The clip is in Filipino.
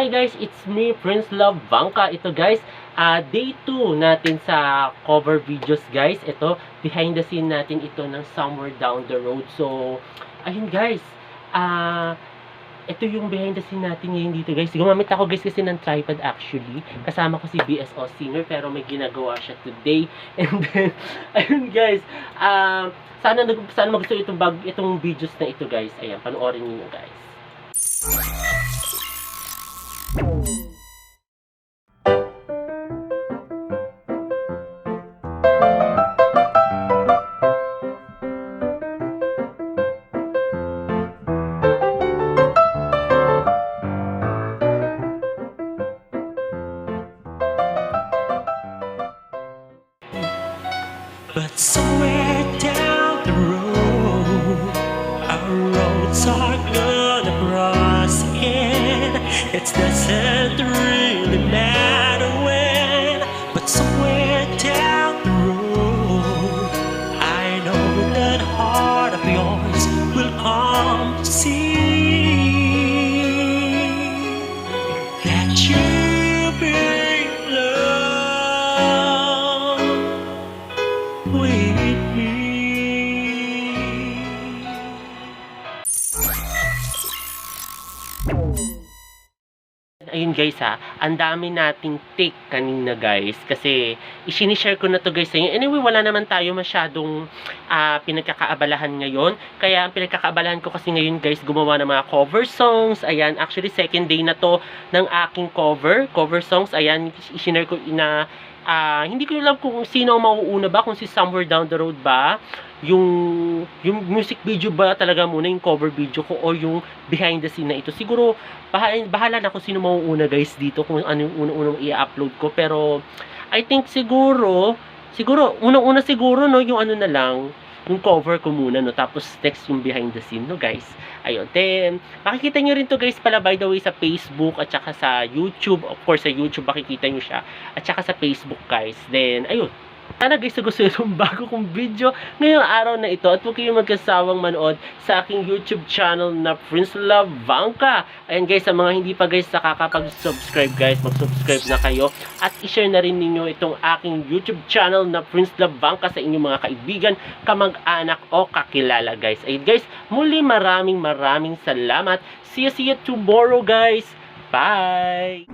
Hi guys, it's me, Prince Love Vangka. Ito guys, day 2 natin sa cover videos guys. Ito, behind the scene natin ito ng Somewhere Down the Road. So, ayun guys, ito yung behind the scene natin ngayon dito guys. Gumamit ako guys kasi ng tripod actually. Kasama ko si BSO Singer pero may ginagawa siya today. And then, ayun guys, sana magustuhan itong videos na ito guys. Ayan, panoorin niyo guys. But somewhere down the road, our roads are gonna cross again. It doesn't really matter when, but somewhere down the road, I know that heart of yours will come to see that you bring love with me. Ayun guys ang dami nating take kanina guys kasi isinishare ko na to guys sa inyo. Anyway, wala naman tayo masyadong pinagkakaabalahan ngayon. Kaya ang pinagkakaabalahan ko kasi ngayon guys, gumawa ng mga cover songs. Ayan, actually second day na to ng aking cover songs. Ayan, isinare ko na hindi ko alam kung sino ang mauuna ba, kung si Somewhere Down the Road ba, yung music video ba talaga muna, yung cover video ko, o yung behind the scene na ito. Siguro bahala na kung sino mauuna guys dito, kung ano yung unang-unang i-upload ko. Pero I think siguro unang-una siguro no, yung ano na lang, yung cover ko muna no, tapos next yung behind the scene no guys. Ayun, then makikita nyo rin to guys pala by the way sa Facebook at saka sa YouTube. Of course sa YouTube makikita nyo siya, at saka sa Facebook guys. Then ayun, sana guys gusto yung bago kong video ngayong araw na ito, at huwag kayong magkasawang manood sa aking YouTube channel na Prince Love Vangka. Ayan guys, sa mga hindi pa guys nakakapag-subscribe guys, mag-subscribe na kayo at i-share na rin ninyo itong aking YouTube channel na Prince Love Vangka sa inyong mga kaibigan, kamag-anak o kakilala guys. Ayun guys, muli maraming salamat. See you tomorrow guys. Bye!